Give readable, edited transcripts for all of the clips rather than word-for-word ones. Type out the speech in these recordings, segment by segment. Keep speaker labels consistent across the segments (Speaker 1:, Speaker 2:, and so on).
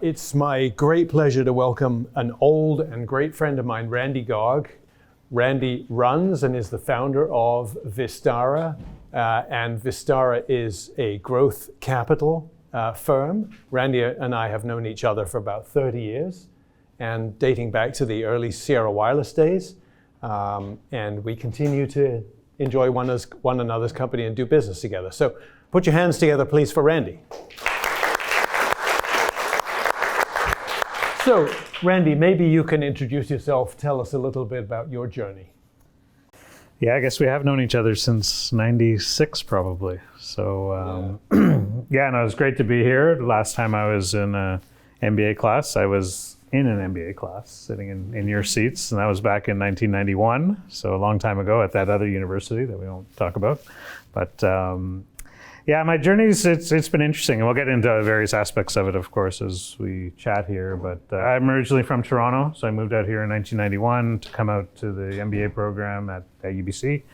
Speaker 1: It's my great pleasure to welcome an old and great friend of mine, Randy Garg. Randy runs and is the founder of Vistara, and Vistara is a growth capital firm. Randy and I have known each other for about 30 years, and dating back to the early Sierra Wireless days, and we continue to enjoy one another's company and do business together. So put your hands together, please, for Randy. So, Randy, maybe you can introduce yourself, tell us a little bit about your journey.
Speaker 2: Yeah, I guess we have known each other since '96 probably. So, yeah, no, it was great to be here. The last time I was in an MBA class, I was in an MBA class sitting in your seats, and that was back in 1991, so a long time ago at that other university that we won't talk about. But yeah, my journey's, it's been interesting, and we'll get into various aspects of it, of course, as we chat here. But I'm originally from Toronto, so I moved out here in 1991 to come out to the MBA program at UBC,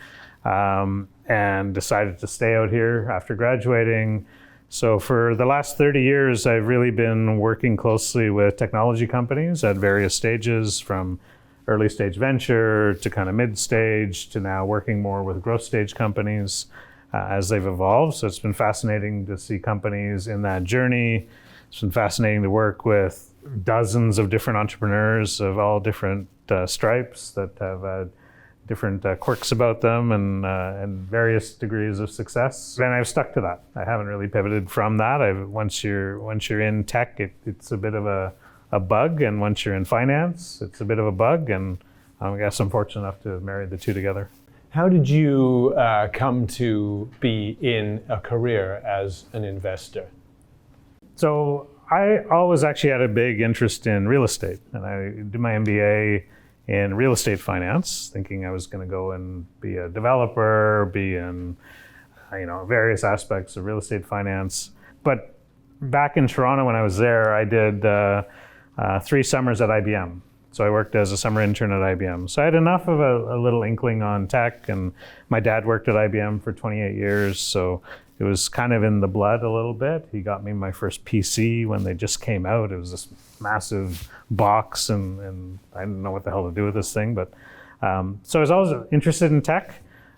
Speaker 2: and decided to stay out here after graduating. So for the last 30 years, I've really been working closely with technology companies at various stages, from early stage venture to kind of mid stage to now working more with growth stage companies. As they've evolved. So it's been fascinating to see companies in that journey. It's been fascinating to work with dozens of different entrepreneurs of all different stripes that have different quirks about them and various degrees of success. And I've stuck to that. I haven't really pivoted from that. Once you're in tech, it's a bit of a bug, and once you're in finance, it's a bit of a bug. And I guess I'm fortunate enough to marry the two together.
Speaker 1: How did you come to be in a career as an investor?
Speaker 2: So I always actually had a big interest in real estate, and I did my MBA in real estate finance, thinking I was going to go and be a developer, be in various aspects of real estate finance. But back in Toronto when I was there, I did 3 summers at IBM. So I worked as a summer intern at IBM. So I had enough of a little inkling on tech, and my dad worked at IBM for 28 years, so it was kind of in the blood a little bit. He got me my first PC when they just came out. It was this massive box, and I didn't know what the hell to do with this thing, but so I was always interested in tech.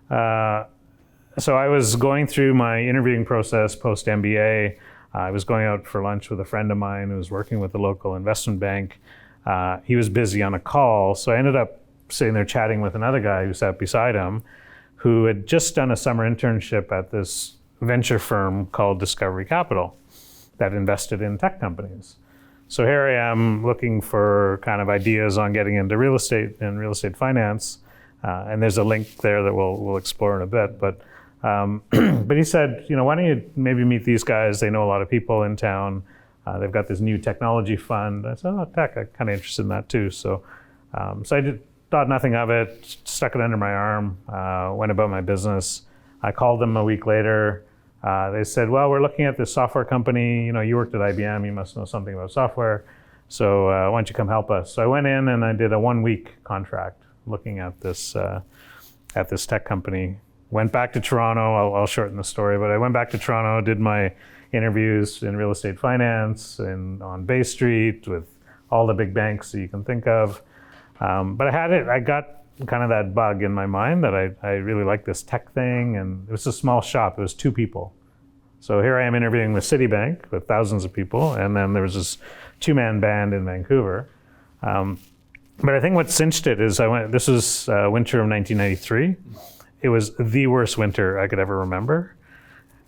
Speaker 2: So I was going through my interviewing process post-MBA. I was going out for lunch with a friend of mine who was working with the local investment bank. He was busy on a call, so I ended up sitting there chatting with another guy who sat beside him, who had just done a summer internship at this venture firm called Discovery Capital that invested in tech companies. So here I am looking for kind of ideas on getting into real estate and real estate finance, and there's a link there that we'll explore in a bit. But but he said, why don't you maybe meet these guys? They know a lot of people in town. They've got this new technology fund. I said, tech, I'm kind of interested in that too. So so I thought nothing of it, stuck it under my arm, went about my business. I called them a week later. They said, well, we're looking at this software company. You worked at IBM, you must know something about software. So why don't you come help us? So I went in and I did a 1-week contract looking at this tech company. Went back to Toronto. I'll shorten the story, but I went back to Toronto, did my interviews in real estate finance and on Bay Street with all the big banks that you can think of. But I got kind of that bug in my mind that I really liked this tech thing, and it was a small shop. It was 2 people. So here I am interviewing with Citibank with thousands of people, and then there was this 2-man band in Vancouver. But I think what cinched it is this was winter of 1993. It was the worst winter I could ever remember.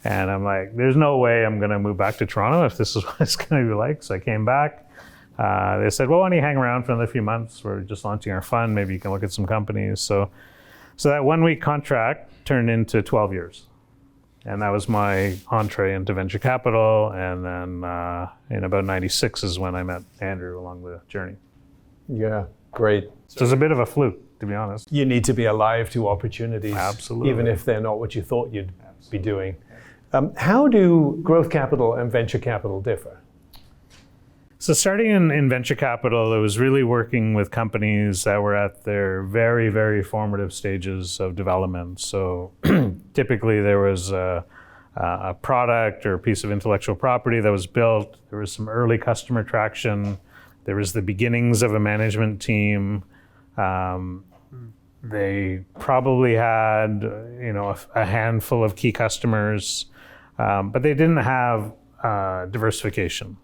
Speaker 2: And I'm like, there's no way I'm going to move back to Toronto if this is what it's going to be like. So I came back. They said, well, why don't you hang around for another few months? We're just launching our fund. Maybe you can look at some companies. So that 1-week contract turned into 12 years. And that was my entree into venture capital. And then in about 96 is when I met Andrew along the journey.
Speaker 1: Yeah, great.
Speaker 2: So it was a bit of a fluke, to be honest.
Speaker 1: You need to be alive to opportunities.
Speaker 2: Absolutely.
Speaker 1: Even if they're not what you thought you'd be doing. How do growth capital and venture capital differ?
Speaker 2: So starting in venture capital, it was really working with companies that were at their very, very formative stages of development. So typically there was a a product or a piece of intellectual property that was built. There was some early customer traction. There was the beginnings of a management team. They probably had, a handful of key customers, but they didn't have diversification.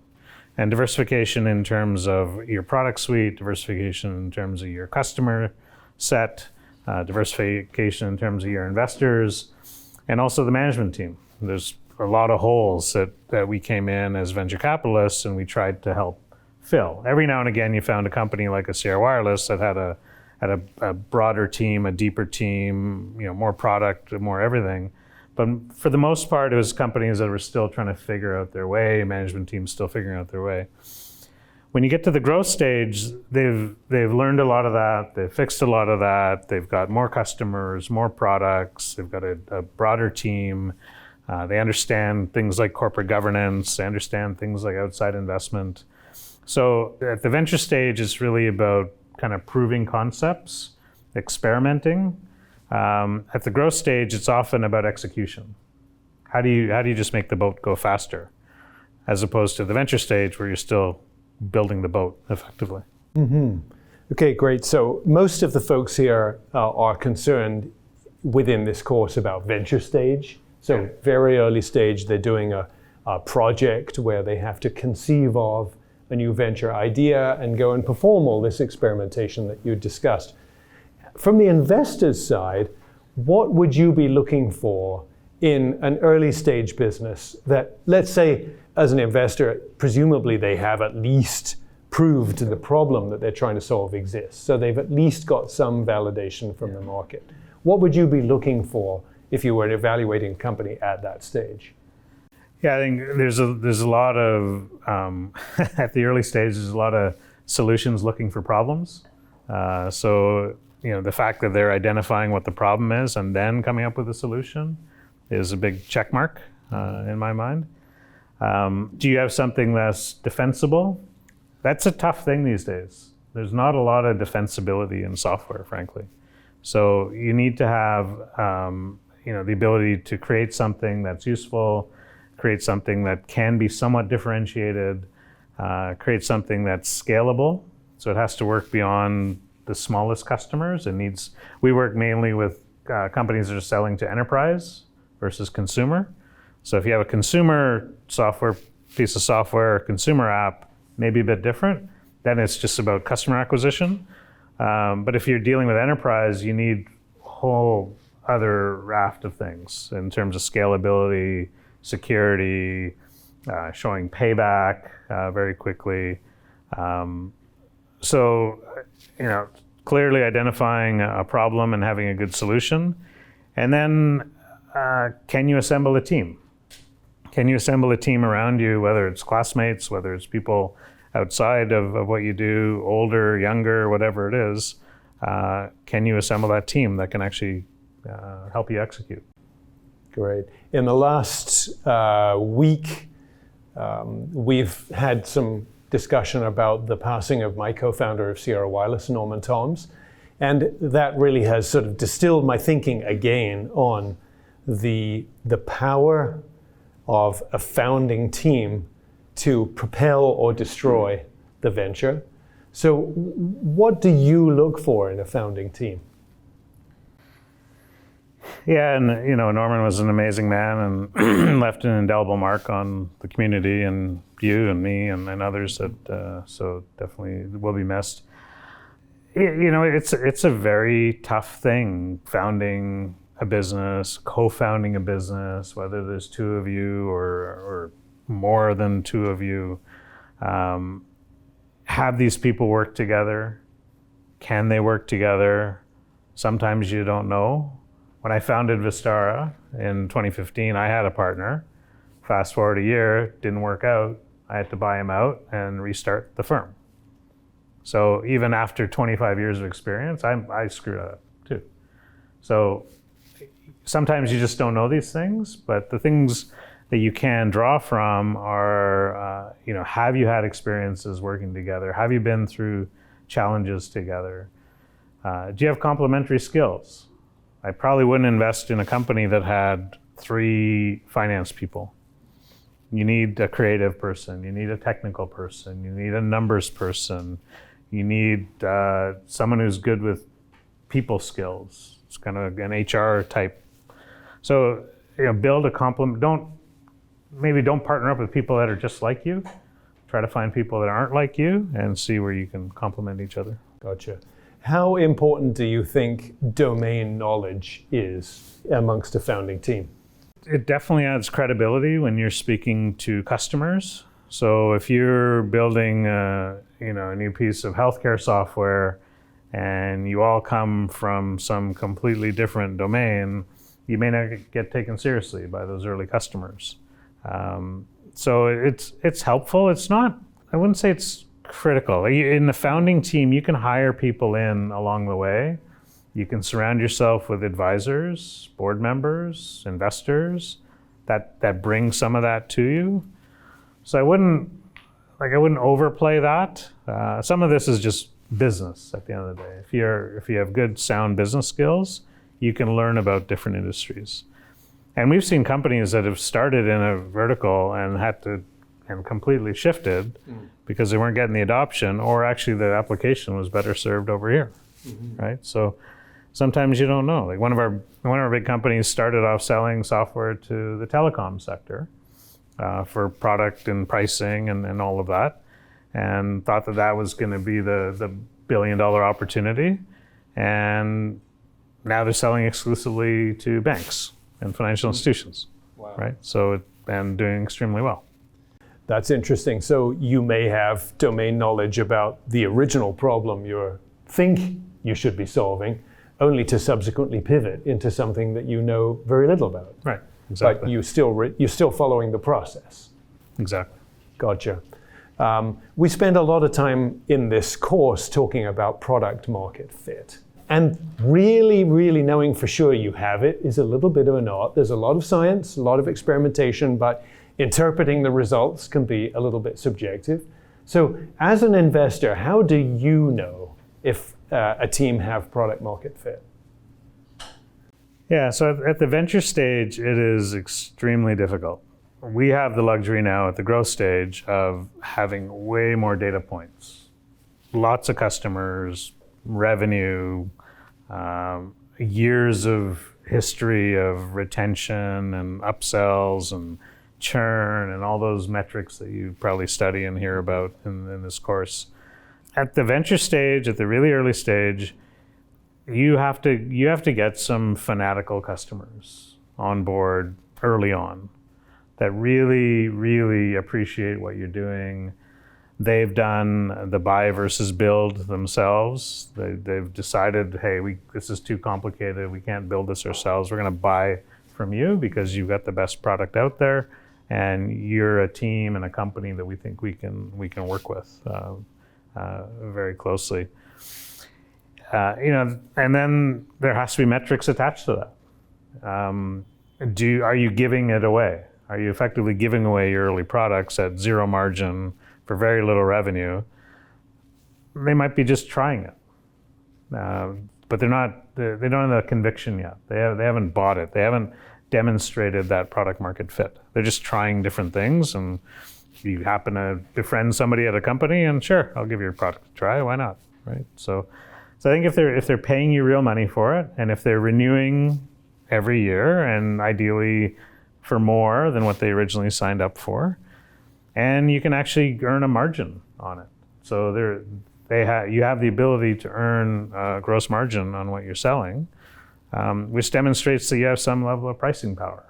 Speaker 2: And diversification in terms of your product suite, diversification in terms of your customer set, diversification in terms of your investors, and also the management team. There's a lot of holes that we came in as venture capitalists and we tried to help fill. Every now and again, you found a company like a Sierra Wireless that had a broader team, a deeper team, more product, more everything. But for the most part, it was companies that were still trying to figure out their way, management teams still figuring out their way. When you get to the growth stage, they've learned a lot of that, they've fixed a lot of that, they've got more customers, more products, they've got a broader team, they understand things like corporate governance, they understand things like outside investment. So at the venture stage, it's really about kind of proving concepts, experimenting. At the growth stage, it's often about execution. How do you just make the boat go faster, as opposed to the venture stage where you're still building the boat effectively.
Speaker 1: Mm-hmm. Okay, great. So most of the folks here are concerned within this course about venture stage. So very early stage, they're doing a project where they have to conceive of a new venture idea and go and perform all this experimentation that you discussed. From the investor's side, what would you be looking for in an early stage business that, let's say, as an investor, presumably they have at least proved the problem that they're trying to solve exists. So they've at least got some validation from the market. What would you be looking for if you were evaluating a company at that stage?
Speaker 2: Yeah, I think there's a lot of, at the early stage, there's a lot of solutions looking for problems. So the fact that they're identifying what the problem is and then coming up with a solution is a big check mark in my mind. Do you have something that's defensible? That's a tough thing these days. There's not a lot of defensibility in software, frankly. So you need to have the ability to create something that's useful, create something that can be somewhat differentiated, create something that's scalable. So it has to work beyond the smallest customers. We work mainly with companies that are selling to enterprise versus consumer. So if you have a consumer software, piece of software, or consumer app, maybe a bit different, then it's just about customer acquisition. But if you're dealing with enterprise, you need a whole other raft of things in terms of scalability, security, showing payback very quickly. So, clearly identifying a problem and having a good solution. And then, can you assemble a team? Can you assemble a team around you, whether it's classmates, whether it's people outside of what you do, older, younger, whatever it is? Can you assemble that team that can actually help you execute?
Speaker 1: Great. In the last week, we've had some discussion about the passing of my co-founder of Sierra Wireless, Norman Toms, and that really has sort of distilled my thinking again on the power of a founding team to propel or destroy the venture. So what do you look for in a founding team?
Speaker 2: Yeah, and Norman was an amazing man and left an indelible mark on the community and you and me and others that so definitely will be missed. It's a very tough thing, founding a business, co-founding a business, whether there's two of you or more than two of you. Have these people work together? Can they work together? Sometimes you don't know. When I founded Vistara in 2015, I had a partner. Fast forward a year, didn't work out. I had to buy him out and restart the firm. So even after 25 years of experience, I screwed up too. So sometimes you just don't know these things, but the things that you can draw from are, have you had experiences working together? Have you been through challenges together? Do you have complementary skills? I probably wouldn't invest in a company that had 3 finance people. You need a creative person, you need a technical person, you need a numbers person, you need someone who's good with people skills. It's kind of an HR type. So, build a complement. Don't partner up with people that are just like you. Try to find people that aren't like you and see where you can complement each other.
Speaker 1: Gotcha. How important do you think domain knowledge is amongst a founding team?
Speaker 2: It definitely adds credibility when you're speaking to customers. So if you're building a new piece of healthcare software and you all come from some completely different domain, you may not get taken seriously by those early customers. So it's helpful. It's not, I wouldn't say it's critical. In the founding team, you can hire people in along the way. You can surround yourself with advisors, board members, investors that bring some of that to you. So I wouldn't overplay that. Some of this is just business at the end of the day. If you have good, sound business skills, you can learn about different industries. And we've seen companies that have started in a vertical and completely shifted because they weren't getting the adoption, or actually the application was better served over here, right? So sometimes you don't know. Like one of our big companies started off selling software to the telecom sector for product and pricing and all of that, and thought that was going to be the billion-dollar opportunity. And now they're selling exclusively to banks and financial institutions, right? So, and doing extremely well.
Speaker 1: That's interesting. So you may have domain knowledge about the original problem you think you should be solving, only to subsequently pivot into something that you know very little about.
Speaker 2: Right, exactly.
Speaker 1: But you're still following the process.
Speaker 2: Exactly.
Speaker 1: Gotcha. We spend a lot of time in this course talking about product market fit. And really, really knowing for sure you have it is a little bit of an art. There's a lot of science, a lot of experimentation, but interpreting the results can be a little bit subjective. So as an investor, how do you know if a team have product market fit?
Speaker 2: Yeah, so at the venture stage, it is extremely difficult. We have the luxury now at the growth stage of having way more data points. Lots of customers, revenue, years of history of retention and upsells and churn and all those metrics that you probably study and hear about in this course. At the venture stage, at the really early stage, you have to get some fanatical customers on board early on that really, really appreciate what you're doing. They've done the buy versus build themselves. They've decided, hey, this is too complicated. We can't build this ourselves. We're going to buy from you because you've got the best product out there, and you're a team and a company that we think we can work with very closely. And then there has to be metrics attached to that. Are you giving it away? Are you effectively giving away your early products at zero margin for very little revenue? They might be just trying it, but they don't have the conviction yet. They haven't bought it. They haven't demonstrated that product market fit. They're just trying different things, and you happen to befriend somebody at a company, and sure, I'll give your product a try. Why not, right? So I think if they're paying you real money for it, and if they're renewing every year, and ideally for more than what they originally signed up for, and you can actually earn a margin on it. So you have the ability to earn gross margin on what you're selling, which demonstrates that you have some level of pricing power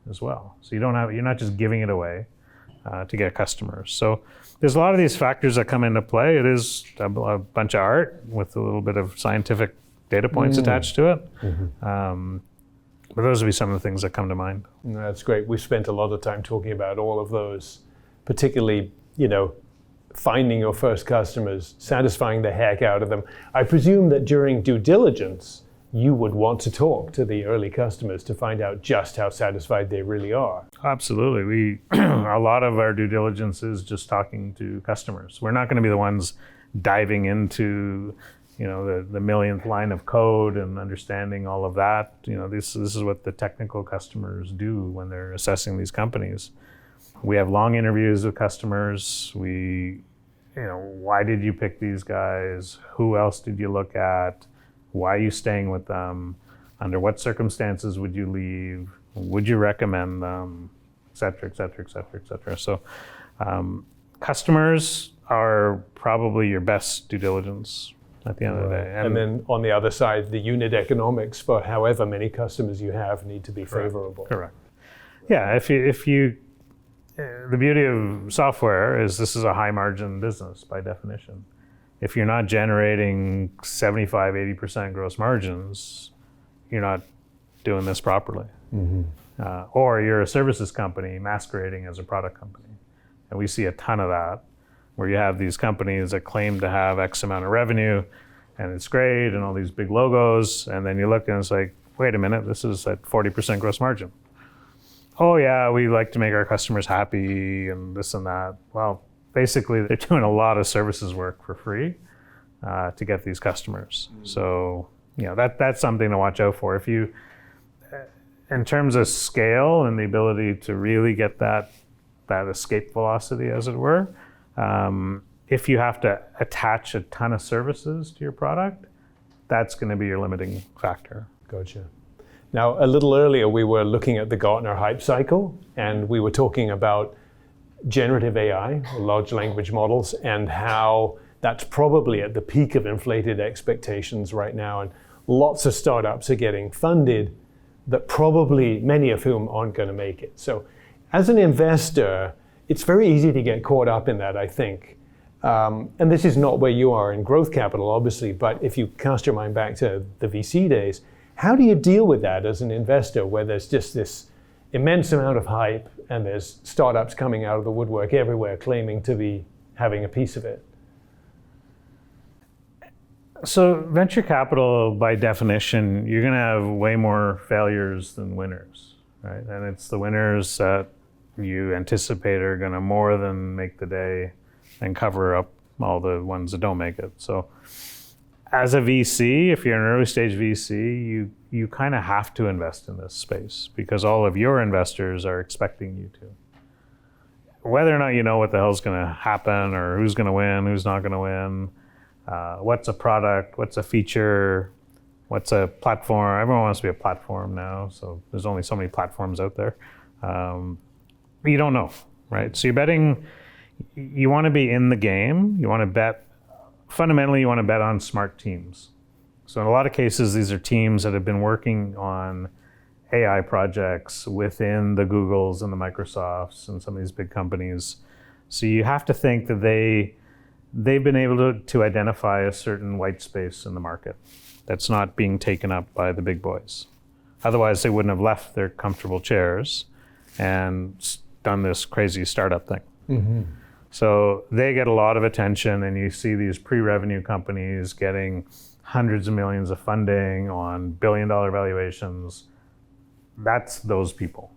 Speaker 2: as well. So you're not just giving it away to get customers. So there's a lot of these factors that come into play. It is a bunch of art with a little bit of scientific data points attached to it. But those would be some of the things that come to mind.
Speaker 1: That's great. We've spent a lot of time talking about all of those, particularly, finding your first customers, satisfying the heck out of them. I presume that during due diligence, you would want to talk to the early customers to find out just how satisfied they really are.
Speaker 2: Absolutely. A lot of our due diligence is just talking to customers. We're not going to be the ones diving into the millionth line of code and understanding all of that. This is what the technical customers do when they're assessing these companies. We have long interviews with customers. Why did you pick these guys? Who else did you look at? Why are you staying with them? Under what circumstances would you leave? Would you recommend them? Et cetera, et cetera, et cetera, et cetera. So customers are probably your best due diligence at the end of the day.
Speaker 1: And then on the other side, the unit economics for however many customers you have need to be favorable.
Speaker 2: Correct. Yeah, if you the beauty of software is this is a high margin business by definition. If you're not generating 75, 80% gross margins, you're not doing this properly. Mm-hmm. Or you're a services company masquerading as a product company. And we see a ton of that, where you have these companies that claim to have X amount of revenue, and it's great, and all these big logos, and then you look and it's like, wait a minute, this is at 40% gross margin. Oh yeah, we like to make our customers happy and this and that. Well, basically they're doing a lot of services work for free to get these customers. Mm-hmm. So that's something to watch out for. If you, in terms of scale and the ability to really get that escape velocity, as it were, if you have to attach a ton of services to your product, that's going to be your limiting factor.
Speaker 1: Gotcha. Now, a little earlier, we were looking at the Gartner hype cycle, and we were talking about generative AI, or large language models, and how that's probably at the peak of inflated expectations right now. And lots of startups are getting funded that probably many of whom aren't going to make it. So as an investor, it's very easy to get caught up in that, I think. And this is not where you are in growth capital, obviously, but if you cast your mind back to the VC days, how do you deal with that as an investor, where there's just this immense amount of hype and there's startups coming out of the woodwork everywhere claiming to be having a piece of it?
Speaker 2: So venture capital, by definition, you're going to have way more failures than winners, right? And it's the winners that you anticipate are going to more than make the day and cover up all the ones that don't make it. So as a VC, if you're an early stage VC, you kind of have to invest in this space because all of your investors are expecting you to. Whether or not you know what the hell's going to happen or who's going to win, who's not going to win, what's a product, what's a feature, what's a platform. Everyone wants to be a platform now, so there's only so many platforms out there. You don't know, right? So you're betting, you want to be in the game, you want to bet. Fundamentally, you want to bet on smart teams. So in a lot of cases, these are teams that have been working on AI projects within the Googles and the Microsofts and some of these big companies. So you have to think that they've been able to identify a certain white space in the market that's not being taken up by the big boys. Otherwise, they wouldn't have left their comfortable chairs and done this crazy startup thing. Mm-hmm. So they get a lot of attention, and you see these pre-revenue companies getting hundreds of millions of funding on billion-dollar valuations. That's those people,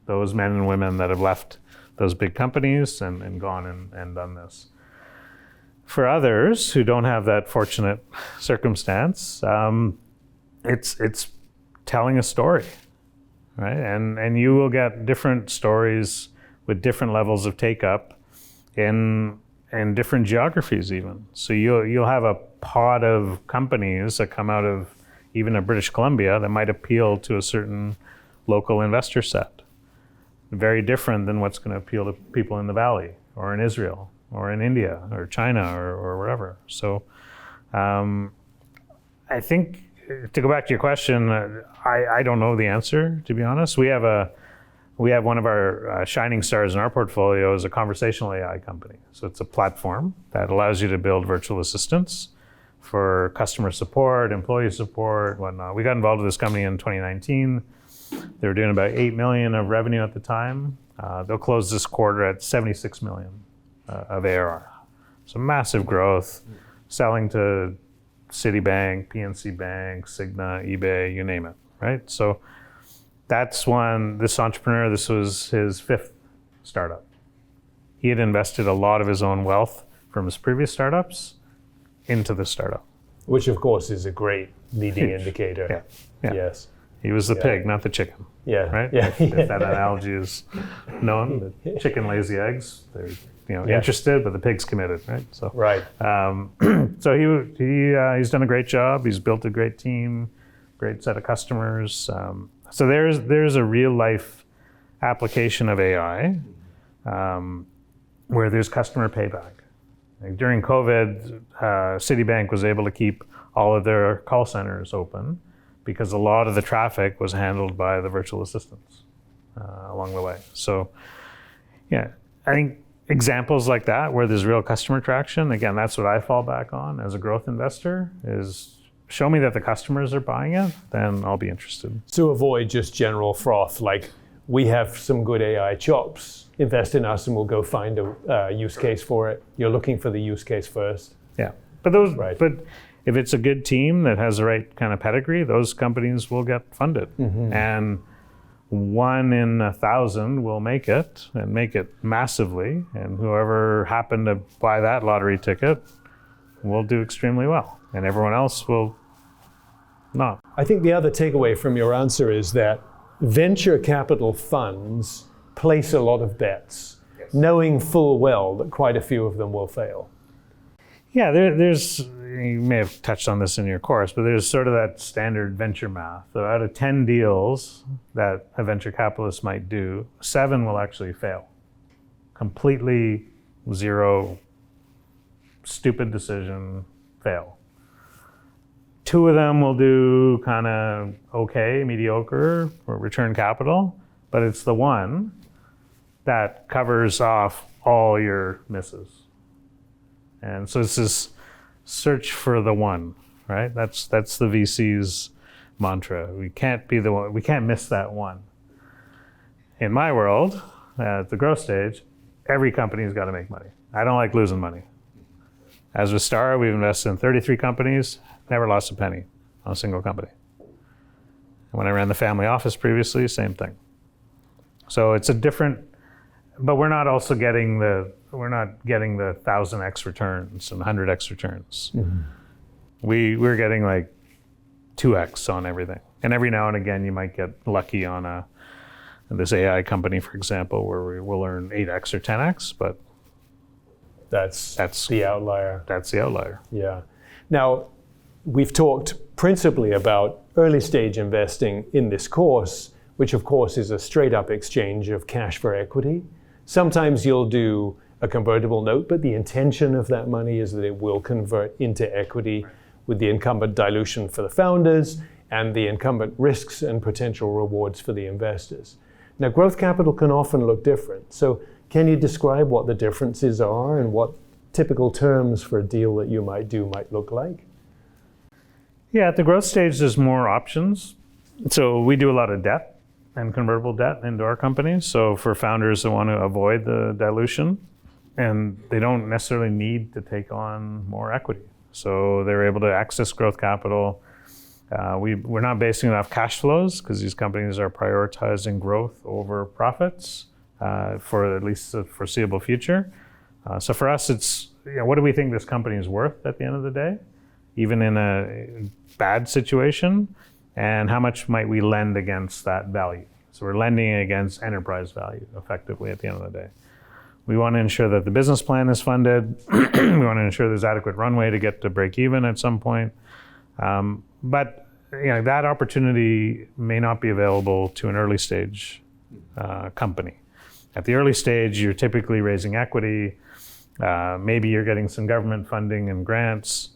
Speaker 2: those men and women that have left those big companies and gone and done this. For others who don't have that fortunate circumstance, it's telling a story, right? And you will get different stories with different levels of take-up in different geographies even. So you'll have a pod of companies that come out of even a British Columbia that might appeal to a certain local investor set. Very different than what's going to appeal to people in the Valley or in Israel or in India or China or wherever. So I think, to go back to your question, I don't know the answer, to be honest. We have one of our shining stars in our portfolio is a conversational AI company. So it's a platform that allows you to build virtual assistants for customer support, employee support, whatnot. We got involved with this company in 2019. They were doing about 8 million of revenue at the time. They'll close this quarter at 76 million of ARR. So massive growth, selling to Citibank, PNC Bank, Cigna, eBay, you name it, right? So that's when this entrepreneur, this was his 5th startup. He had invested a lot of his own wealth from his previous startups into this startup.
Speaker 1: Which, of course, is a great leading indicator.
Speaker 2: Yeah.
Speaker 1: Yes.
Speaker 2: He was the pig, not the chicken.
Speaker 1: Yeah.
Speaker 2: Right?
Speaker 1: Yeah.
Speaker 2: If that analogy is known, the chicken lays the eggs. They're interested, but the pig's committed, right? So
Speaker 1: right.
Speaker 2: So he's done a great job. He's built a great team, great set of customers. So there's a real life application of AI where there's customer payback. Like during COVID, Citibank was able to keep all of their call centers open because a lot of the traffic was handled by the virtual assistants along the way. So yeah, I think examples like that where there's real customer traction, again, that's what I fall back on as a growth investor, is show me that the customers are buying it, then I'll be interested.
Speaker 1: To avoid just general froth, like we have some good AI chops, invest in us and we'll go find a use case for it. You're looking for the use case first.
Speaker 2: Yeah, but if it's a good team that has the right kind of pedigree, those companies will get funded. Mm-hmm. And 1 in 1,000 will make it, and make it massively. And whoever happened to buy that lottery ticket will do extremely well. And everyone else will not.
Speaker 1: I think the other takeaway from your answer is that venture capital funds place a lot of bets, knowing full well that quite a few of them will fail.
Speaker 2: Yeah, there's, you may have touched on this in your course, but there's sort of that standard venture math. So out of 10 deals that a venture capitalist might do, 7 will actually fail. Completely zero, stupid decision, fail. 2 of them will do kind of okay, mediocre, or return capital, but it's the one that covers off all your misses. And so it's this search for the one, right? That's the VC's mantra. We can't be the one. We can't miss that one. In my world, at the growth stage, every company's got to make money. I don't like losing money. As Vistara, we've invested in 33 companies, never lost a penny on a single company. And when I ran the family office previously, same thing. So it's a different, but we're not getting the 1,000x returns and 100x returns. Mm-hmm. We're getting like 2x on everything. And every now and again, you might get lucky on this AI company, for example, where we will earn 8x or 10x, but
Speaker 1: that's the outlier.
Speaker 2: That's the outlier.
Speaker 1: Yeah. Now, we've talked principally about early stage investing in this course, which of course is a straight up exchange of cash for equity. Sometimes you'll do a convertible note, but the intention of that money is that it will convert into equity with the incumbent dilution for the founders and the incumbent risks and potential rewards for the investors. Now, growth capital can often look different. So can you describe what the differences are and what typical terms for a deal that you might do might look like?
Speaker 2: Yeah, at the growth stage, there's more options. So we do a lot of debt and convertible debt into our companies. So for founders that want to avoid the dilution, and they don't necessarily need to take on more equity. So they're able to access growth capital. We're not basing it off cash flows because these companies are prioritizing growth over profits for at least the foreseeable future. So for us, it's what do we think this company is worth at the end of the day, even in a bad situation, and how much might we lend against that value? So we're lending against enterprise value effectively at the end of the day. We want to ensure that the business plan is funded. We want to ensure there's adequate runway to get to break even at some point. But that opportunity may not be available to an early stage company. At the early stage, you're typically raising equity. Maybe you're getting some government funding and grants.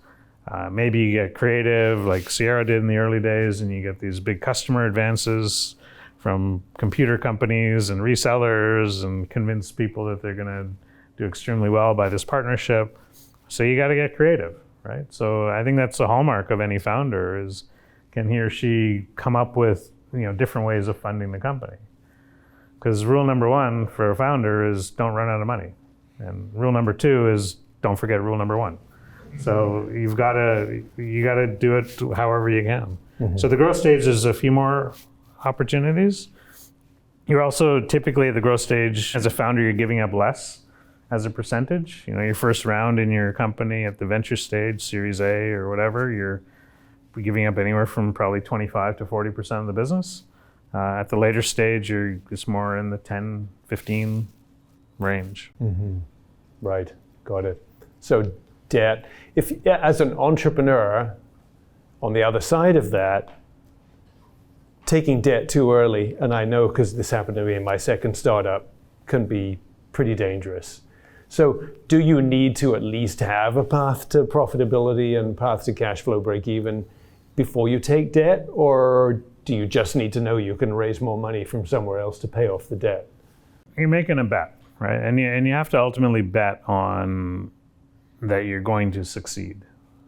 Speaker 2: Maybe you get creative like Sierra did in the early days, and you get these big customer advances from computer companies and resellers and convince people that they're going to do extremely well by this partnership. So you got to get creative, right? So I think that's the hallmark of any founder is can he or she come up with different ways of funding the company? Because rule number 1 for a founder is don't run out of money. And rule number 2 is don't forget rule number 1. So you got to do it however you can. Mm-hmm. So the growth stage is a few more opportunities. You're also typically at the growth stage as a founder, you're giving up less as a percentage. Your first round in your company at the venture stage, Series A or whatever, you're giving up anywhere from probably 25 to 40% of the business. At the later stage, it's more in the 10, 15 range.
Speaker 1: Mm-hmm. Right, got it. So debt, if as an entrepreneur, on the other side of that, taking debt too early, and I know because this happened to me in my second startup, can be pretty dangerous. So do you need to at least have a path to profitability and path to cash flow break even before you take debt, or do you just need to know you can raise more money from somewhere else to pay off the debt?
Speaker 2: You're making a bet, right? And you have to ultimately bet on that you're going to succeed.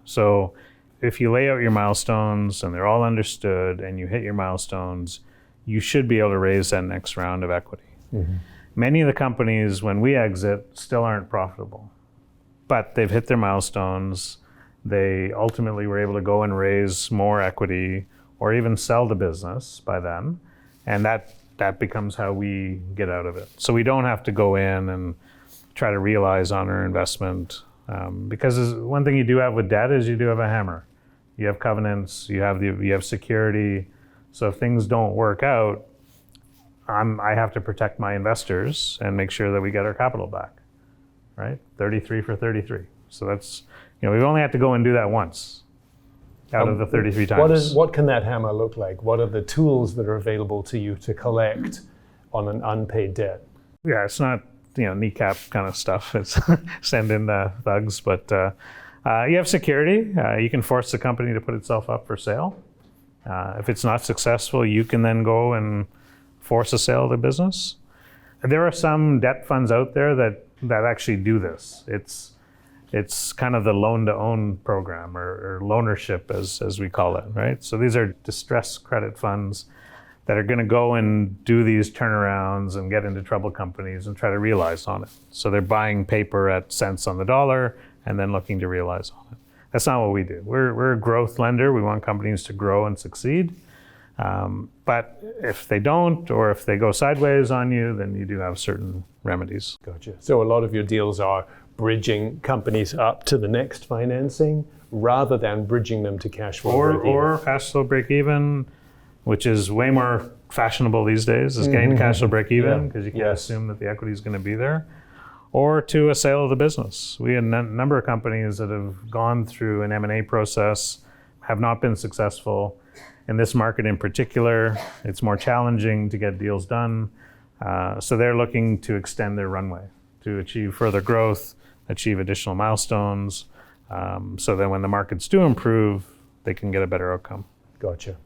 Speaker 2: So if you lay out your milestones and they're all understood and you hit your milestones, you should be able to raise that next round of equity. Mm-hmm. Many of the companies, when we exit, still aren't profitable, but they've hit their milestones. They ultimately were able to go and raise more equity or even sell the business by then, and that becomes how we get out of it. So we don't have to go in and try to realize on our investment, because one thing you do have with debt is you do have a hammer. You have covenants, you have security. So if things don't work out, I have to protect my investors and make sure that we get our capital back, right? 33 for 33. So that's, we've only had to go and do that once out of the 33 times.
Speaker 1: What can that hammer look like? What are the tools that are available to you to collect on an unpaid debt?
Speaker 2: Yeah, it's not, kneecap kind of stuff. It's send in the thugs, but you have security. You can force the company to put itself up for sale. If it's not successful, you can then go and force a sale of the business. There are some debt funds out there that actually do this. It's kind of the loan-to-own program or loanership, as we call it, right? So these are distressed credit funds that are going to go and do these turnarounds and get into troubled companies and try to realize on it. So they're buying paper at cents on the dollar and then looking to realize on it. That's not what we do. We're a growth lender. We want companies to grow and succeed. But if they don't, or if they go sideways on you, then you do have certain remedies.
Speaker 1: Gotcha. So a lot of your deals are bridging companies up to the next financing rather than bridging them to cash flow break even.
Speaker 2: Or cash flow break even, which is way more fashionable these days, is getting cash flow break even, because you can't assume that the equity is going to be there. Or to a sale of the business. We had a number of companies that have gone through an M&A process, have not been successful. In this market in particular, it's more challenging to get deals done. So they're looking to extend their runway to achieve further growth, achieve additional milestones, so that when the markets do improve, they can get a better outcome.
Speaker 1: Gotcha.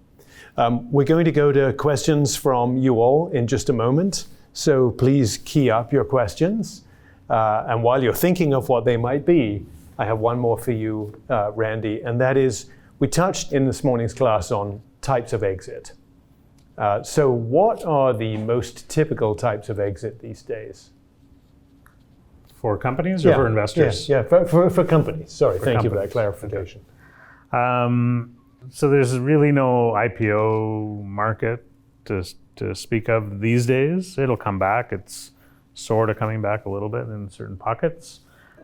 Speaker 1: We're going to go to questions from you all in just a moment. So please key up your questions. And while you're thinking of what they might be, I have one more for you, Randy, and that is, we touched in this morning's class on types of exit. So what are the most typical types of exit these days?
Speaker 2: For companies or for investors?
Speaker 1: For companies. Sorry, thank you for that clarification.
Speaker 2: Okay. So there's really no IPO market to speak of these days. It'll come back. It's sort of coming back a little bit in certain pockets.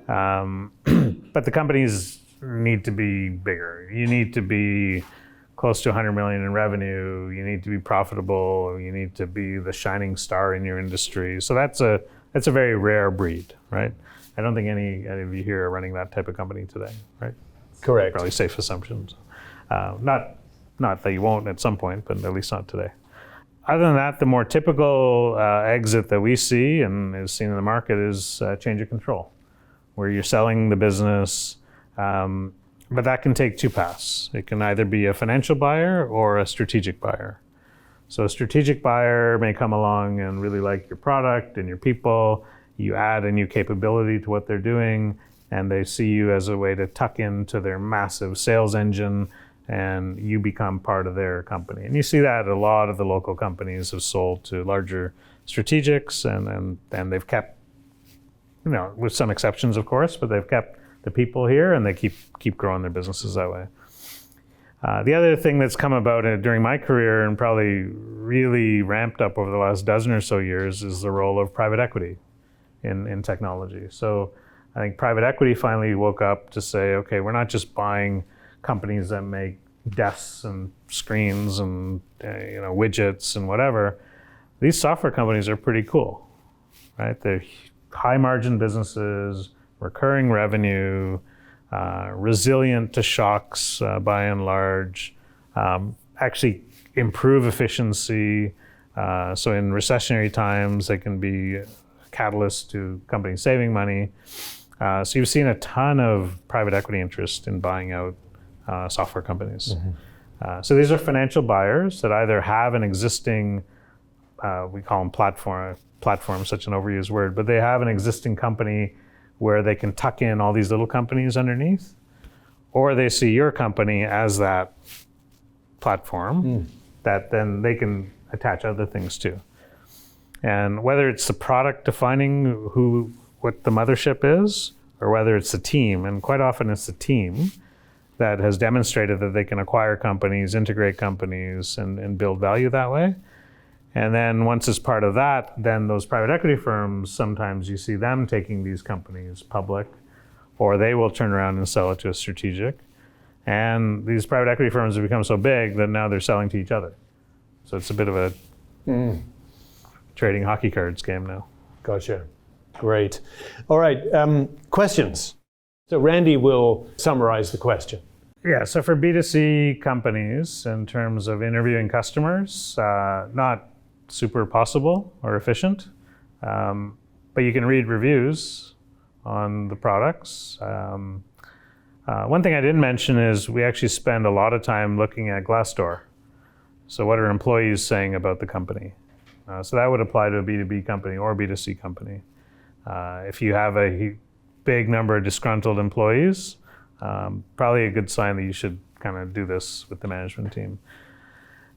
Speaker 2: But the companies need to be bigger. You need to be close to 100 million in revenue. You need to be profitable. You need to be the shining star in your industry. So that's a very rare breed, right? I don't think any of you here are running that type of company today, right?
Speaker 1: Correct.
Speaker 2: Probably safe assumptions. Not that you won't at some point, but at least not today. Other than that, the more typical exit that we see and is seen in the market is change of control, where you're selling the business, but that can take two paths. It can either be a financial buyer or a strategic buyer. So a strategic buyer may come along and really like your product and your people. You add a new capability to what they're doing, and they see you as a way to tuck into their massive sales engine, and you become part of their company. And you see that a lot of the local companies have sold to larger strategics, and they've kept, with some exceptions, of course, but they've kept the people here, and they keep growing their businesses that way. The other thing that's come about during my career and probably really ramped up over the last dozen or so years is the role of private equity in technology. So I think private equity finally woke up to say, okay, we're not just buying companies that make desks and screens and widgets and whatever. These software companies are pretty cool, right? They're high margin businesses, recurring revenue, resilient to shocks by and large, actually improve efficiency. So in recessionary times, they can be a catalyst to companies saving money. So you've seen a ton of private equity interest in buying out software companies. So these are financial buyers that either have an existing, we call them platform, such an overused word, but they have an existing company where they can tuck in all these little companies underneath, or they see your company as that platform that then they can attach other things to. And whether it's the product defining what the mothership is, or whether it's the team, and quite often it's the team that has demonstrated that they can acquire companies, integrate companies, and build value that way. And then once it's part of that, then those private equity firms, sometimes you see them taking these companies public, or they will turn around and sell it to a strategic. And these private equity firms have become so big that now they're selling to each other. So it's a bit of a trading hockey cards game now.
Speaker 1: Gotcha. Great. All right. Questions. So Randy will summarize the question.
Speaker 2: Yeah, so for B2C companies, in terms of interviewing customers, not super possible or efficient, but you can read reviews on the products. One thing I didn't mention is we actually spend a lot of time looking at Glassdoor. So what are employees saying about the company? So that would apply to a B2B company or B2C company. If you have a big number of disgruntled employees, probably a good sign that you should kind of do this with the management team.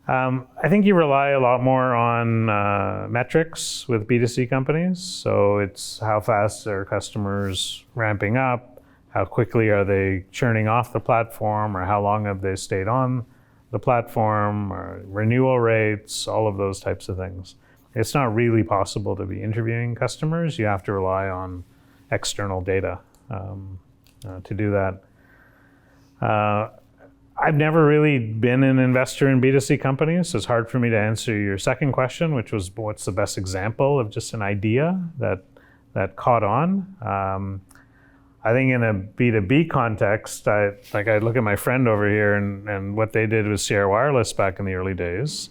Speaker 2: I think you rely a lot more on metrics with B2C companies. So it's how fast are customers ramping up, how quickly are they churning off the platform, or how long have they stayed on the platform, or renewal rates, all of those types of things. It's not really possible to be interviewing customers. You have to rely on external data to do that. I've never really been an investor in B2C companies, so it's hard for me to answer your second question, which was what's the best example of just an idea that caught on. I think in a B2B context, I look at my friend over here and what they did with Sierra Wireless back in the early days,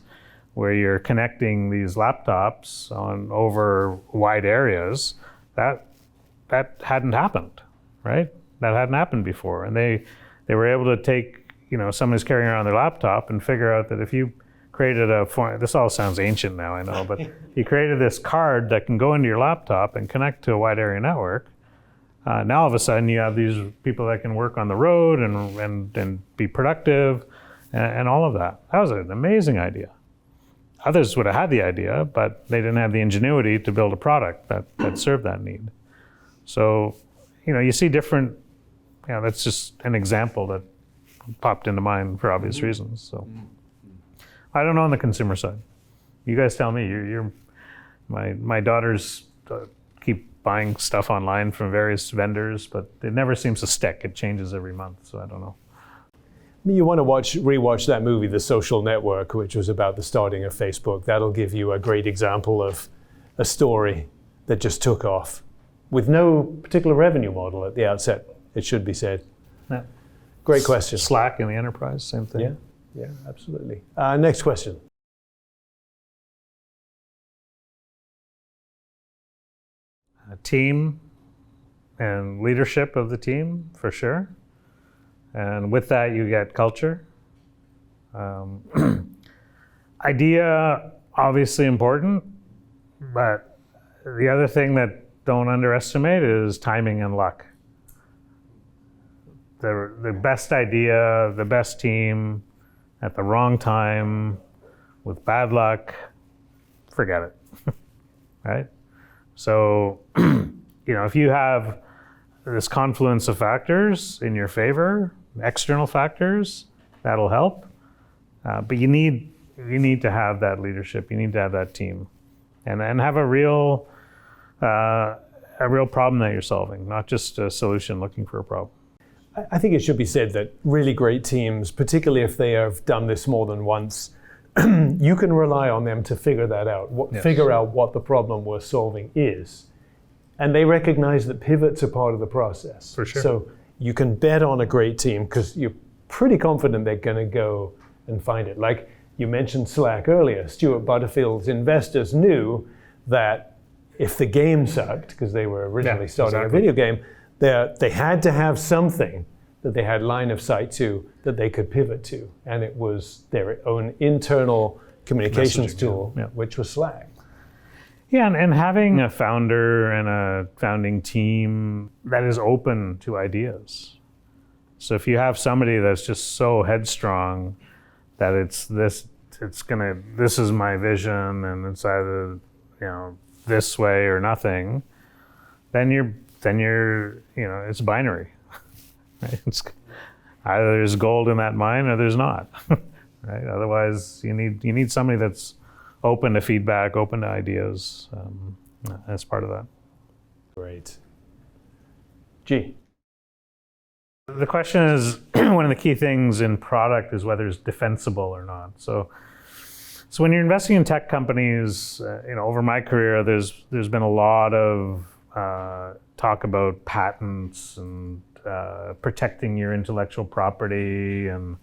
Speaker 2: where you're connecting these laptops over wide areas. That hadn't happened, right? That hadn't happened before. And they were able to take, someone who's carrying around their laptop and figure out that if you created this all sounds ancient now, I know, but you created this card that can go into your laptop and connect to a wide area network. Now all of a sudden you have these people that can work on the road and be productive and all of that. That was an amazing idea. Others would have had the idea, but they didn't have the ingenuity to build a product that served that need. So, you see different, that's just an example that popped into mind for obvious reasons. So I don't know on the consumer side. You guys tell me. My daughters keep buying stuff online from various vendors, but it never seems to stick. It changes every month, so I don't know.
Speaker 1: You want to rewatch that movie, The Social Network, which was about the starting of Facebook. That'll give you a great example of a story that just took off with no particular revenue model at the outset, it should be said.
Speaker 2: Yeah.
Speaker 1: Great question.
Speaker 2: Slack in the enterprise, same thing.
Speaker 1: Yeah, absolutely. Next question.
Speaker 2: Team and leadership of the team, for sure. And with that, you get culture. Idea, obviously important, but the other thing that don't underestimate is timing and luck. The best idea, the best team, at the wrong time, with bad luck, forget it, right? So, if you have this confluence of factors in your favor, external factors, that'll help. But you need to have that leadership. You need to have that team, and have a real a real problem that you're solving, not just a solution looking for a problem.
Speaker 1: I think it should be said that really great teams, particularly if they have done this more than once, you can rely on them to figure that out, figure out what the problem we're solving is. And they recognize that pivots are part of the process.
Speaker 2: For sure.
Speaker 1: So you can bet on a great team because you're pretty confident they're going to go and find it. Like you mentioned Slack earlier, Stuart Butterfield's investors knew that if the game sucked, because they were originally starting a video game, they had to have something that they had line of sight to that they could pivot to. And it was their own internal communications tool, which was Slack.
Speaker 2: Yeah, and having a founder and a founding team that is open to ideas. So if you have somebody that's just so headstrong that this is my vision and it's either, this way or nothing, then you're it's binary. Right? It's either there's gold in that mine or there's not. Right? Otherwise, you need somebody that's open to feedback, open to ideas as part of that.
Speaker 1: Great. G.
Speaker 2: The question is, one of the key things in product is whether it's defensible or not. So when you're investing in tech companies, over my career, there's been a lot of talk about patents and protecting your intellectual property, and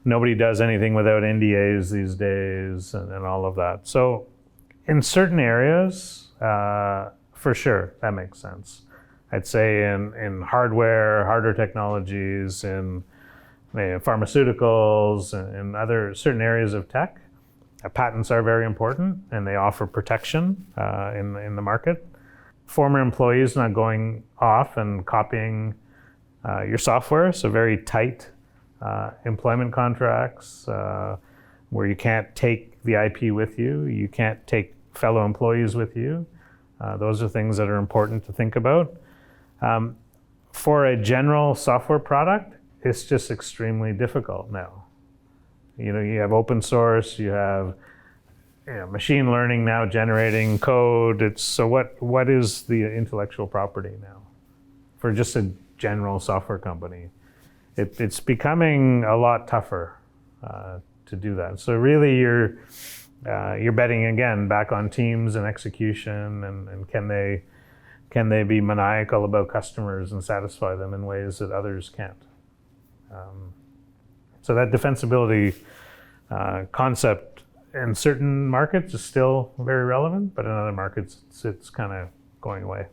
Speaker 2: nobody does anything without NDAs these days, and all of that. So in certain areas, for sure, that makes sense. I'd say in harder technologies, in pharmaceuticals, and other certain areas of tech, patents are very important, and they offer protection in the market. Former employees not going off and copying your software, so very tight employment contracts where you can't take the IP with you, you can't take fellow employees with you. Those are things that are important to think about. For a general software product, it's just extremely difficult now. You have open source, you have machine learning now generating code. So what is the intellectual property now for just a general software company? It's becoming a lot tougher to do that. So really, you're betting again back on teams and execution, and can they be maniacal about customers and satisfy them in ways that others can't. So that defensibility concept in certain markets is still very relevant, but in other markets it's kind of going away.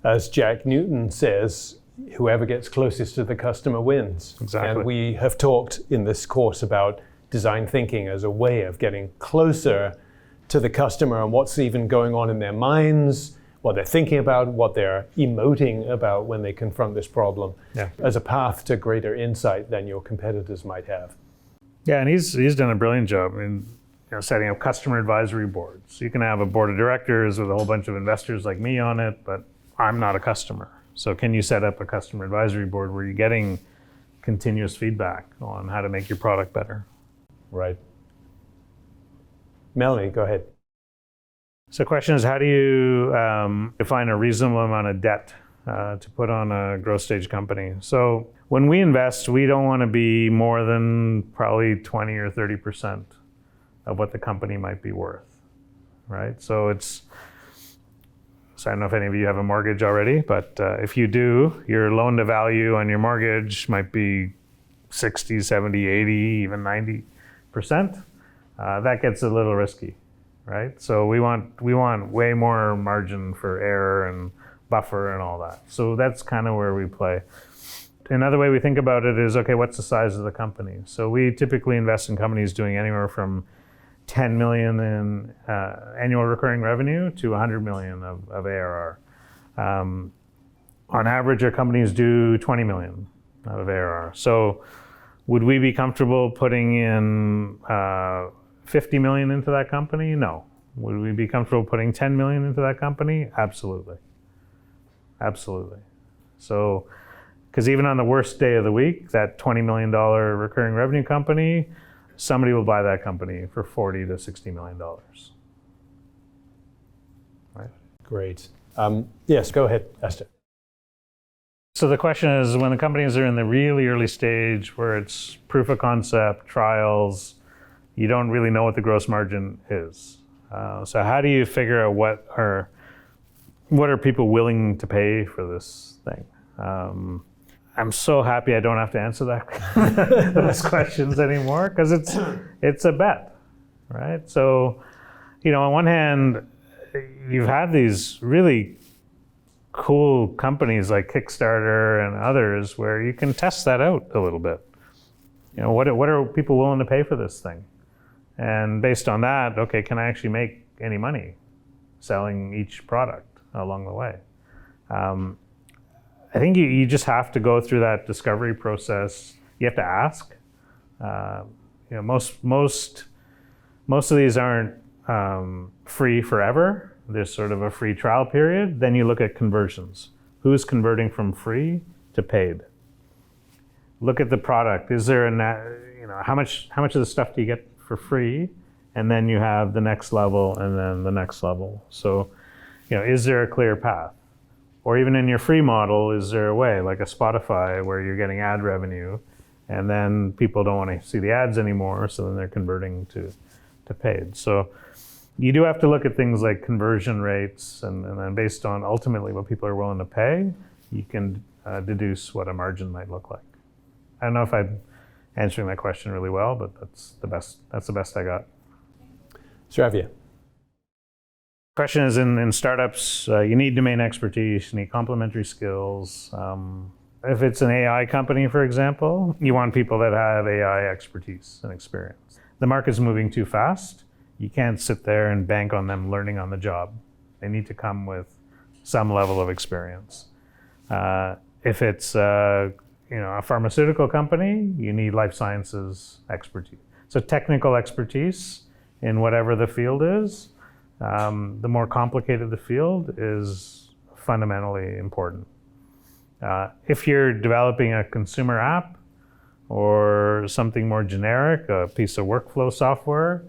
Speaker 1: As Jack Newton says, whoever gets closest to the customer wins.
Speaker 2: Exactly.
Speaker 1: And we have talked in this course about design thinking as a way of getting closer to the customer and what's even going on in their minds, what they're thinking about, what they're emoting about when they confront this problem, as a path to greater insight than your competitors might have.
Speaker 2: Yeah, and he's done a brilliant job in setting up customer advisory boards. You can have a board of directors with a whole bunch of investors like me on it, but I'm not a customer. So can you set up a customer advisory board where you're getting continuous feedback on how to make your product better?
Speaker 1: Right. Melanie, go ahead.
Speaker 2: So the question is, how do you define a reasonable amount of debt to put on a growth stage company? So when we invest, we don't want to be more than probably 20 or 30% of what the company might be worth, right? So I don't know if any of you have a mortgage already, but if you do, your loan to value on your mortgage might be 60, 70, 80, even 90%. That gets a little risky, right? So we want way more margin for error and buffer and all that. So that's kind of where we play. Another way we think about it is, okay, what's the size of the company? So we typically invest in companies doing anywhere from 10 million in annual recurring revenue to 100 million of ARR. On average, our companies do 20 million of ARR. So would we be comfortable putting in 50 million into that company? No. Would we be comfortable putting 10 million into that company? Absolutely. Absolutely. So, because even on the worst day of the week, that $20 million recurring revenue company, somebody will buy that company for $40 to $60 million. Right?
Speaker 1: Great. Yes, go ahead, Esther.
Speaker 2: So the question is, when the companies are in the really early stage where it's proof of concept, trials, you don't really know what the gross margin is. So how do you figure out what are people willing to pay for this thing? I'm so happy I don't have to answer those questions anymore, because it's a bet, right? So, on one hand, you've had these really cool companies like Kickstarter and others where you can test that out a little bit. What are people willing to pay for this thing? And based on that, okay, can I actually make any money selling each product along the way? I think you just have to go through that discovery process. You have to ask. Most of these aren't free forever. There's sort of a free trial period. Then you look at conversions. Who's converting from free to paid? Look at the product. Is there how much of the stuff do you get for free? And then you have the next level and then the next level. So, is there a clear path? Or even in your free model, is there a way, like a Spotify, where you're getting ad revenue and then people don't want to see the ads anymore, so then they're converting to paid. So you do have to look at things like conversion rates, and then based on ultimately what people are willing to pay, you can deduce what a margin might look like. I don't know if I'm answering that question really well, but that's the best I got.
Speaker 1: Sravia.
Speaker 2: Question is, in startups, you need domain expertise, you need complementary skills. If it's an AI company, for example, you want people that have AI expertise and experience. The market's moving too fast. You can't sit there and bank on them learning on the job. They need to come with some level of experience. If it's a pharmaceutical company, you need life sciences expertise. So technical expertise in whatever the field is. The more complicated the field is fundamentally important. If you're developing a consumer app or something more generic, a piece of workflow software,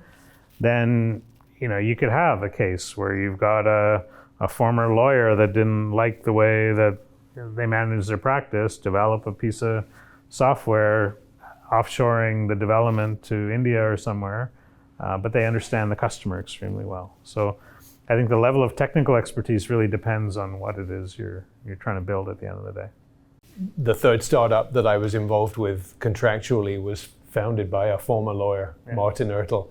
Speaker 2: then you could have a case where you've got a former lawyer that didn't like the way that they manage their practice, develop a piece of software, offshoring the development to India or somewhere, but they understand the customer extremely well. So I think the level of technical expertise really depends on what it is you're trying to build at the end of the day.
Speaker 1: The third startup that I was involved with contractually was founded by a former lawyer, Martin Ertl,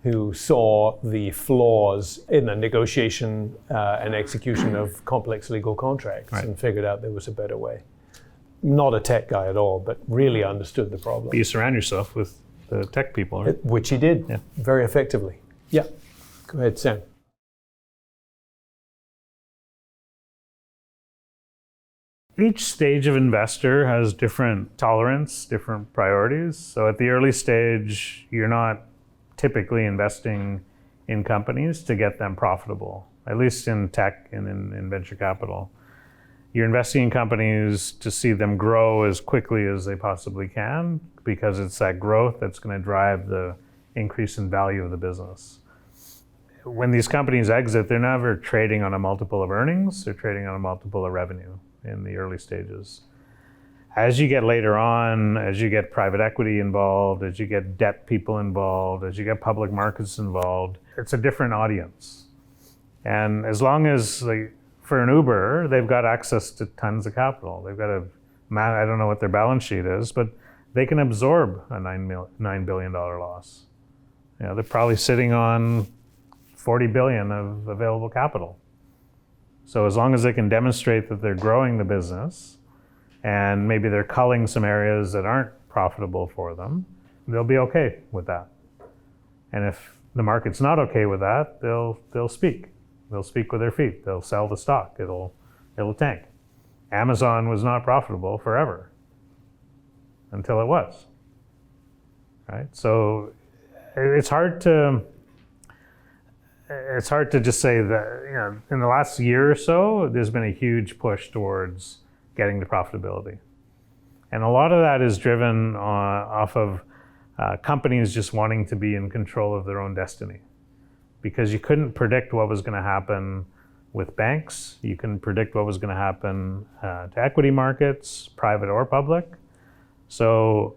Speaker 1: who saw the flaws in the negotiation and execution of complex legal contracts and figured out there was a better way. Not a tech guy at all, but really understood the problem.
Speaker 2: But you surround yourself with the tech people, right?
Speaker 1: Which he did very effectively. Yeah. Go ahead, Sam.
Speaker 2: Each stage of investor has different tolerance, different priorities. So at the early stage, you're not typically investing in companies to get them profitable, at least in tech and in venture capital. You're investing in companies to see them grow as quickly as they possibly can, because it's that growth that's going to drive the increase in value of the business. When these companies exit, they're never trading on a multiple of earnings, they're trading on a multiple of revenue in the early stages. As you get later on, as you get private equity involved, as you get debt people involved, as you get public markets involved, it's a different audience. And as long as, for an Uber, they've got access to tons of capital. They've got I don't know what their balance sheet is, but they can absorb a $9 billion loss. They're probably sitting on $40 billion of available capital. So as long as they can demonstrate that they're growing the business, and maybe they're culling some areas that aren't profitable for them, they'll be okay with that. And if the market's not okay with that, they'll speak. They'll speak with their feet. They'll sell the stock. It'll tank. Amazon was not profitable forever until it was. Right? So it's hard to just say that, in the last year or so, there's been a huge push towards getting to profitability. And a lot of that is driven off of companies just wanting to be in control of their own destiny, because you couldn't predict what was going to happen with banks. You can predict what was going to happen to equity markets, private or public. So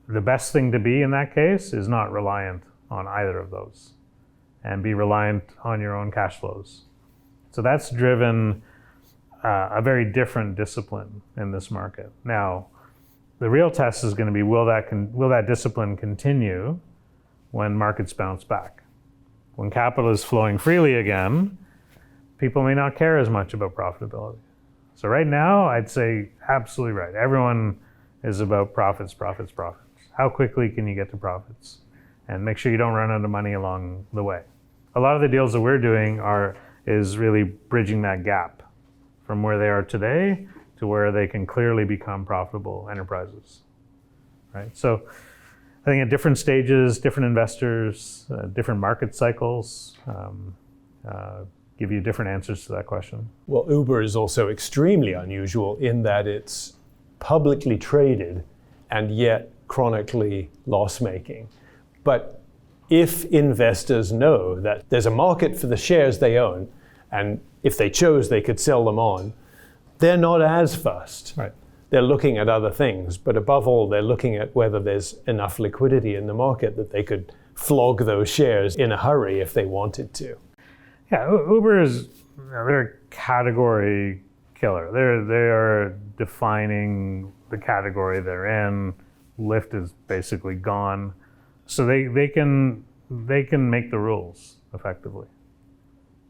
Speaker 2: the best thing to be in that case is not reliant on either of those and be reliant on your own cash flows. So that's driven a very different discipline in this market. Now, the real test is going to be, will that discipline continue when markets bounce back? When capital is flowing freely again, people may not care as much about profitability. So right now, I'd say absolutely right. Everyone is about profits, profits, profits. How quickly can you get to profits? And make sure you don't run out of money along the way. A lot of the deals that we're doing is really bridging that gap from where they are today to where they can clearly become profitable enterprises, right? So I think at different stages, different investors, different market cycles give you different answers to that question.
Speaker 1: Well, Uber is also extremely unusual in that it's publicly traded and yet chronically loss-making. But if investors know that there's a market for the shares they own, and if they chose, they could sell them on, they're not as fussed.
Speaker 2: Right.
Speaker 1: They're looking at other things, but above all, they're looking at whether there's enough liquidity in the market that they could flog those shares in a hurry if they wanted to.
Speaker 2: Yeah, Uber is they're a category killer. They are defining the category they're in. Lyft is basically gone. So they can make the rules effectively,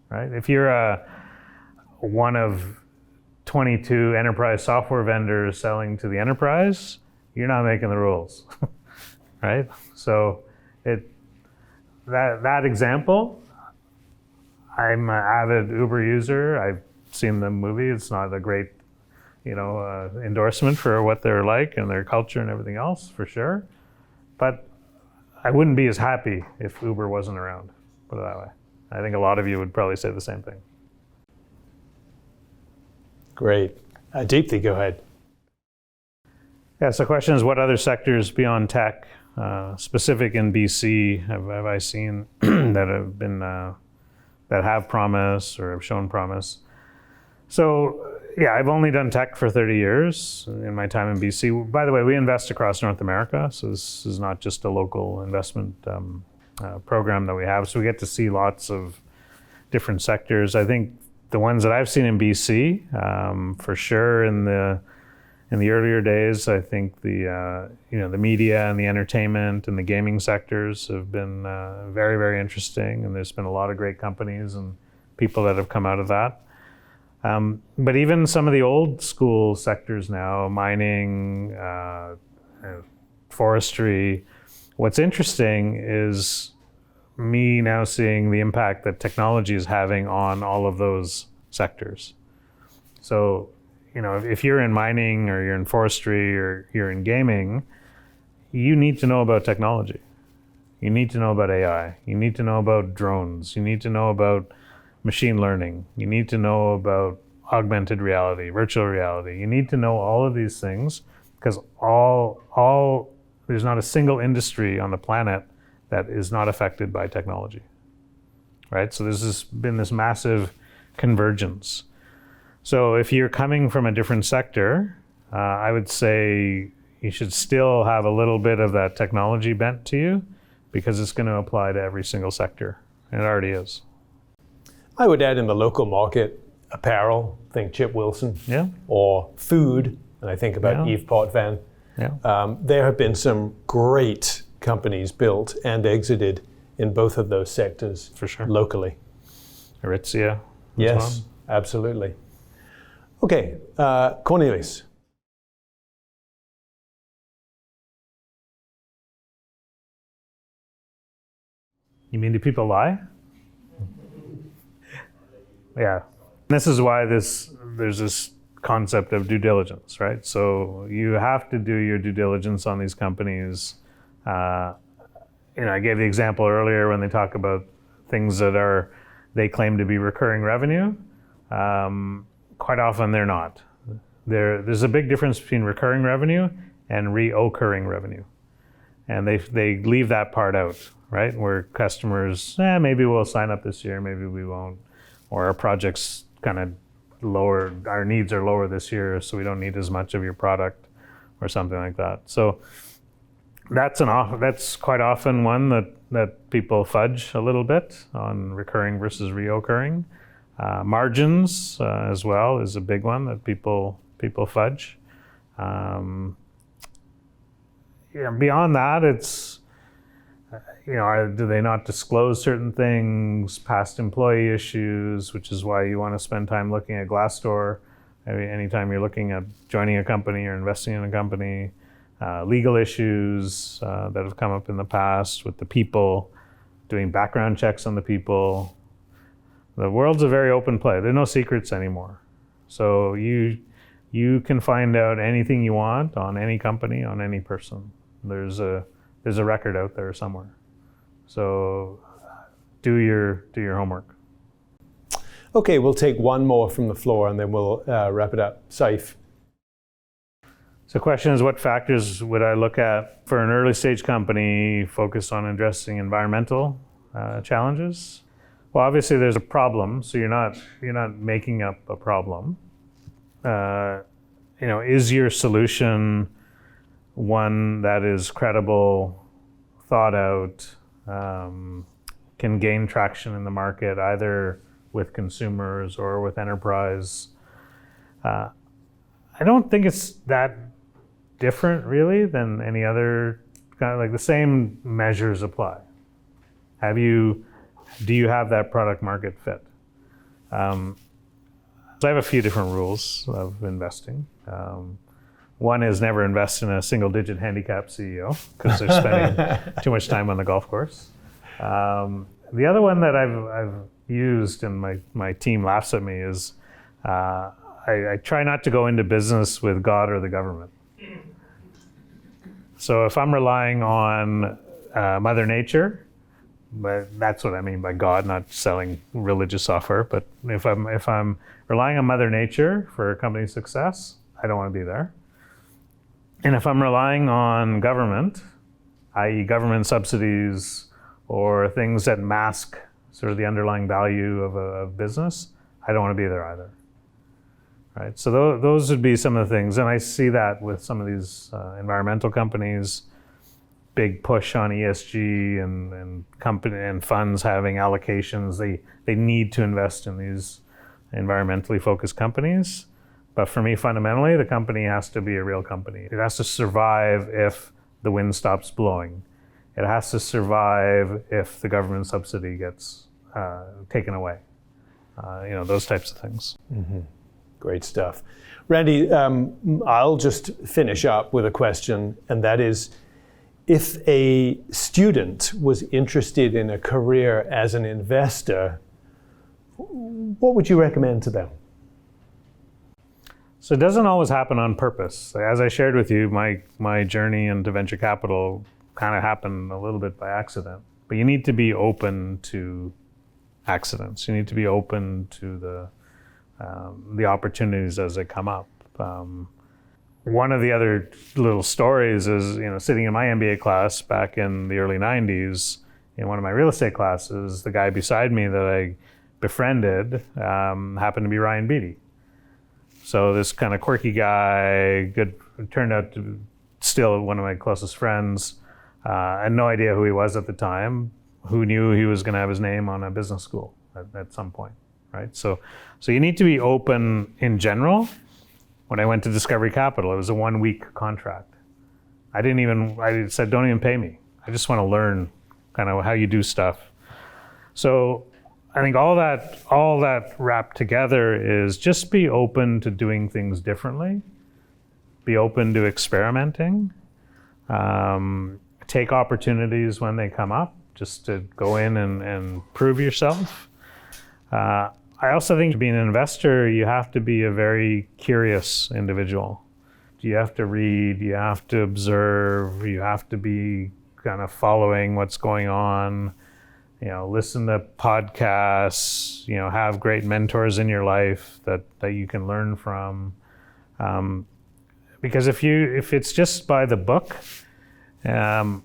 Speaker 2: right? If you're one of 22 enterprise software vendors selling to the enterprise, you're not making the rules, right? So that example, I'm an avid Uber user. I've seen the movie. It's not a great, endorsement for what they're like and their culture and everything else, for sure. But I wouldn't be as happy if Uber wasn't around, put it that way. I think a lot of you would probably say the same thing.
Speaker 1: Great. Deepthi, go ahead.
Speaker 2: Yeah, so the question is, what other sectors beyond tech, specific in BC, have I seen that have been that have promise or have shown promise? So yeah, I've only done tech for 30 years in my time in BC. By the way, we invest across North America, so this is not just a local investment program that we have. So we get to see lots of different sectors. I think the ones that I've seen in BC, for sure in the earlier days, I think the media and the entertainment and the gaming sectors have been very, very interesting, and there's been a lot of great companies and people that have come out of that. But even some of the old school sectors now, mining, forestry, what's interesting is me now seeing the impact that technology is having on all of those sectors. So, if you're in mining or you're in forestry or you're in gaming, you need to know about technology. You need to know about AI. You need to know about drones. You need to know about machine learning. You need to know about augmented reality, virtual reality. You need to know all of these things because there's not a single industry on the planet that is not affected by technology, right? So there's been this massive convergence. So if you're coming from a different sector, I would say you should still have a little bit of that technology bent to you because it's going to apply to every single sector, and it already is.
Speaker 1: I would add in the local market, apparel, think Chip Wilson,
Speaker 2: Yeah.
Speaker 1: or food, and I think about Yves Potvin.
Speaker 2: Yeah.
Speaker 1: There have been some great companies built and exited in both of those sectors,
Speaker 2: For sure.
Speaker 1: locally.
Speaker 2: Aritzia.
Speaker 1: Yes, absolutely. Okay, Cornelius.
Speaker 2: You mean, do people lie? Yeah. This is why there's this concept of due diligence, right? So you have to do your due diligence on these companies. I gave the example earlier when they talk about things that they claim to be recurring revenue. Quite often they're not. There's a big difference between recurring revenue and reoccurring revenue. And they leave that part out, right? Where customers, maybe we'll sign up this year, maybe we won't. Or our project's kind of lower, our needs are lower this year, so we don't need as much of your product or something like that. So that's quite often one that people fudge a little bit on recurring versus reoccurring. Margins as well is a big one that people fudge. Beyond that, it's do they not disclose certain things, past employee issues, which is why you want to spend time looking at Glassdoor. Anytime you're looking at joining a company or investing in a company, legal issues that have come up in the past with the people, doing background checks on the people. The world's a very open play. There are no secrets anymore. So you can find out anything you want on any company, on any person. There's a record out there somewhere. So do your homework.
Speaker 1: Okay, we'll take one more from the floor and then we'll wrap it up. Saif.
Speaker 2: So the question is, what factors would I look at for an early stage company focused on addressing environmental challenges? Well, obviously there's a problem, so you're not making up a problem. Is your solution one that is credible, thought out, can gain traction in the market, either with consumers or with enterprise? I don't think it's that different really than any other kind of, like, the same measures apply. Do you have that product market fit? So I have a few different rules of investing. One is never invest in a single digit handicap CEO because they're spending too much time on the golf course. The other one that I've used, and my team laughs at me, is I try not to go into business with God or the government. So if I'm relying on Mother Nature, but that's what I mean by God, not selling religious software. But if I'm relying on Mother Nature for company success, I don't want to be there. And if I'm relying on government, i.e. government subsidies or things that mask sort of the underlying value of a business, I don't want to be there either. Right? So those would be some of the things. And I see that with some of these environmental companies, big push on ESG and company and funds having allocations. They need to invest in these environmentally focused companies. But for me, fundamentally, the company has to be a real company. It has to survive if the wind stops blowing. It has to survive if the government subsidy gets taken away. Those types of things.
Speaker 1: Mm-hmm. Great stuff. Randy, I'll just finish up with a question, and that is, if a student was interested in a career as an investor, what would you recommend to them?
Speaker 2: So it doesn't always happen on purpose. As I shared with you, my journey into venture capital kind of happened a little bit by accident. But you need to be open to accidents. You need to be open to the opportunities as they come up. One of the other little stories is, sitting in my MBA class back in the early 90s, in one of my real estate classes, the guy beside me that I befriended happened to be Ryan Beatty. So this kind of quirky guy, turned out to still one of my closest friends. I had no idea who he was at the time. Who knew he was going to have his name on a business school at some point, right? So you need to be open in general. When I went to Discovery Capital, it was a 1-week contract. I said, don't even pay me. I just want to learn kind of how you do stuff. So I think all that wrapped together is just be open to doing things differently. Be open to experimenting. Take opportunities when they come up, just to go in and prove yourself. I also think to be an investor, you have to be a very curious individual. You have to read, you have to observe, you have to be kind of following what's going on, listen to podcasts, have great mentors in your life that you can learn from. Because if it's just by the book, the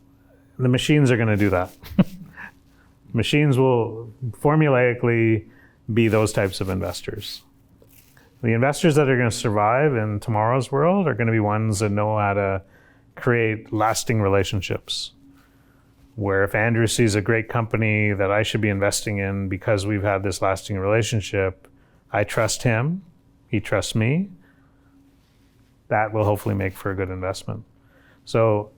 Speaker 2: machines are going to do that. Machines will formulaically be those types of investors. The investors that are going to survive in tomorrow's world are going to be ones that know how to create lasting relationships. Where if Andrew sees a great company that I should be investing in because we've had this lasting relationship, I trust him, he trusts me, that will hopefully make for a good investment. So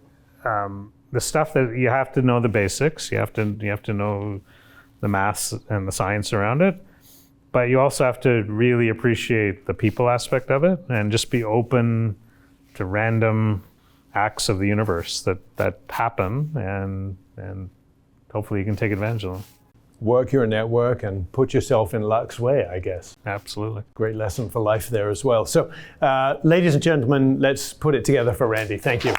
Speaker 2: the stuff that you have to know the basics, you have to know the maths and the science around it, but you also have to really appreciate the people aspect of it and just be open to random acts of the universe that happen, and hopefully you can take advantage of them.
Speaker 1: Work your network and put yourself in luck's way, I guess.
Speaker 2: Absolutely.
Speaker 1: Great lesson for life there as well. So, ladies and gentlemen, let's put it together for Randy. Thank you.